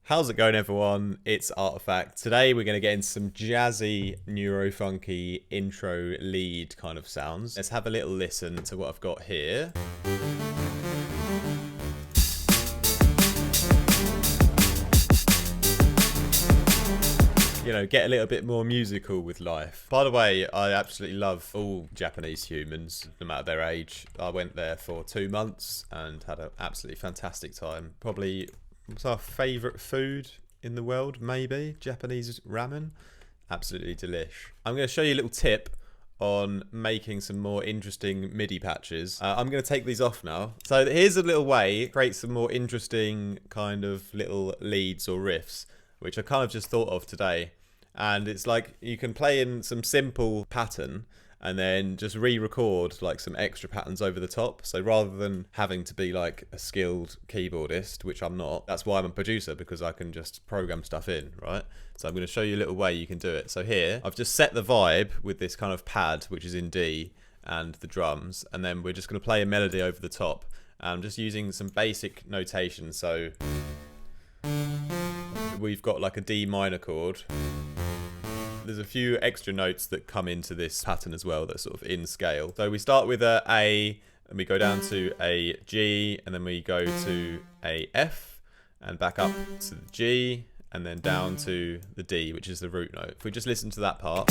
How's it going, everyone? It's Artifact. Today we're going to get into some jazzy, neurofunky intro lead kind of sounds. Let's have a little listen to what I've got here. You know, get a little bit more musical with life. By the way, I absolutely love all Japanese humans, no matter their age. I went there for 2 months and had an absolutely fantastic time. Probably what's our favourite food in the world? Maybe Japanese ramen. Absolutely delish. I'm going to show you a little tip on making some more interesting MIDI patches. I'm going to take these off now. So here's a little way to create some more interesting kind of little leads or riffs, which I kind of just thought of today. And it's like you can play in some simple pattern and then just re-record like some extra patterns over the top. So rather than having to be like a skilled keyboardist, which I'm not, that's why I'm a producer, because I can just program stuff in, right? So I'm going to show you a little way you can do it. So here, I've just set the vibe with this kind of pad, which is in D, and the drums. And then we're just going to play a melody over the top. And I'm just using some basic notation. So we've got like a D minor chord. There's a few extra notes that come into this pattern as well that are sort of in scale. So we start with a A, and we go down to a G, and then we go to a F, and back up to the G, and then down to the D, which is the root note. If we just listen to that part.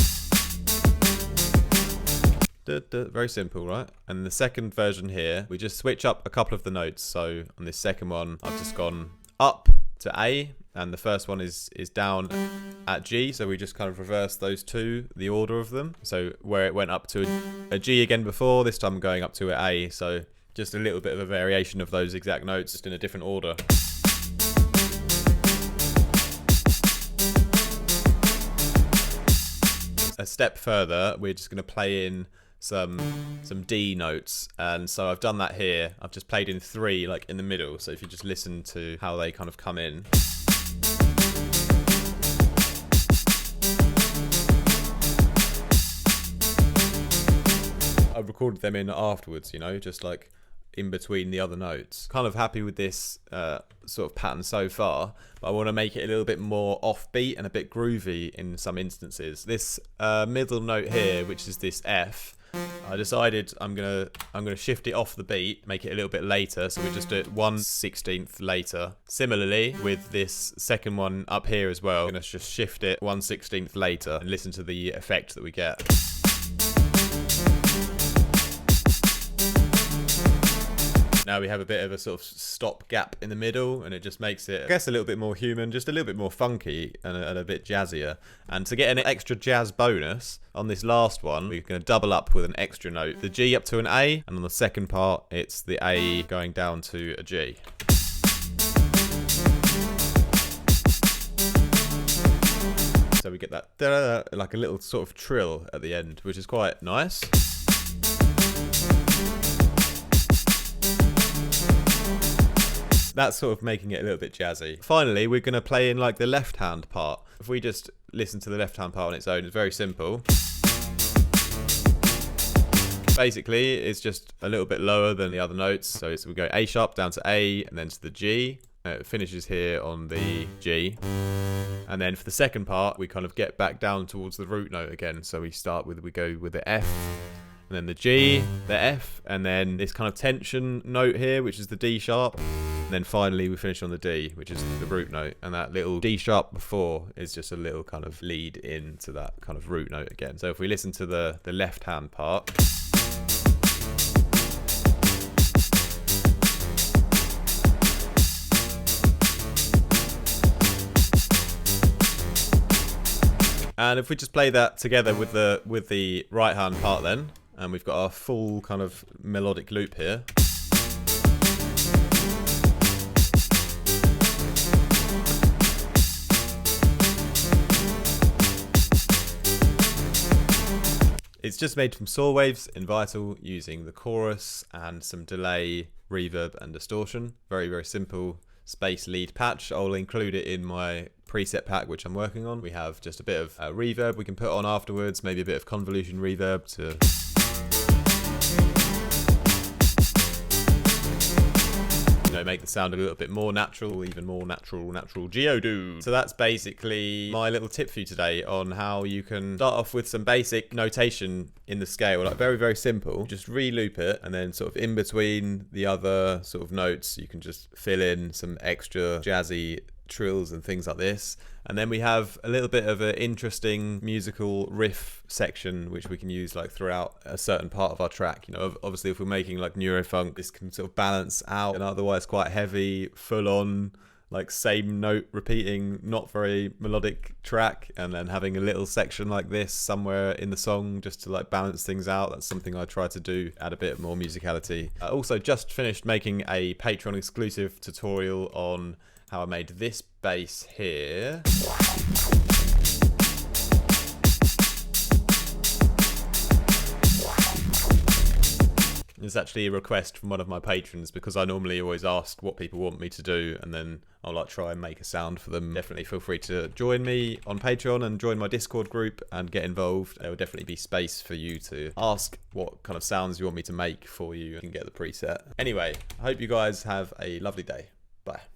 Very simple, right? And the second version here, we just switch up a couple of the notes. So on this second one, I've just gone up to A, and the first one is down at G, so we just kind of reverse those two, the order of them. So where it went up to a G again before, this time I'm going up to an A, so just a little bit of a variation of those exact notes, just in a different order. A step further, we're just going to play in some D notes, and so I've done that here. I've just played in 3 like in the middle, so if you just listen to how they kind of come in. I recorded them in afterwards, you know, just like in between the other notes. Kind of happy with this sort of pattern so far, but I want to make it a little bit more offbeat and a bit groovy in some instances. This middle note here, which is this F, I decided I'm gonna shift it off the beat, make it a little bit later, so we just do it 1/16 later. Similarly with this second one up here as well, I'm gonna just shift it 1/16 later and listen to the effect that we get. Now we have a bit of a sort of stop gap in the middle, and it just makes it, I guess, a little bit more human, just a little bit more funky and a bit jazzier. And to get an extra jazz bonus, on this last one, we're going to double up with an extra note. The G up to an A, and on the second part, it's the A going down to a G. So we get that da-da-da, like a little sort of trill at the end, which is quite nice. That's sort of making it a little bit jazzy. Finally, we're going to play in like the left hand part. If we just listen to the left hand part on its own, it's very simple. Basically, it's just a little bit lower than the other notes. So we go A sharp down to A and then to the G. It finishes here on the G. And then for the second part, we kind of get back down towards the root note again. So we go with the F, and then the G, the F, and then this kind of tension note here, which is the D sharp. And then finally we finish on the D, which is the root note. And that little D sharp before is just a little kind of lead into that kind of root note again. So if we listen to the left hand part. And if we just play that together with the right hand part then, and we've got our full kind of melodic loop here. It's just made from saw waves in Vital using the chorus and some delay, reverb and distortion. Very, very simple space lead patch. I'll include it in my preset pack which I'm working on. We have just a bit of reverb we can put on afterwards, maybe a bit of convolution reverb to know, make the sound a little bit more natural, even more natural Geodude. So that's basically my little tip for you today on how you can start off with some basic notation in the scale, like very, very simple. Just re-loop it, and then sort of in between the other sort of notes, you can just fill in some extra jazzy trills and things like this. And then we have a little bit of an interesting musical riff section which we can use like throughout a certain part of our track. You know, obviously if we're making like Neurofunk, this can sort of balance out an otherwise quite heavy, full on, like same note repeating, not very melodic track, and then having a little section like this somewhere in the song just to like balance things out. That's something I try to do, add a bit more musicality. I also just finished making a Patreon exclusive tutorial on how I made this bass here. It's actually a request from one of my patrons, because I normally always ask what people want me to do, and then I'll like try and make a sound for them. Definitely feel free to join me on Patreon and join my Discord group and get involved. There will definitely be space for you to ask what kind of sounds you want me to make for you and get the preset. Anyway, I hope you guys have a lovely day. Bye.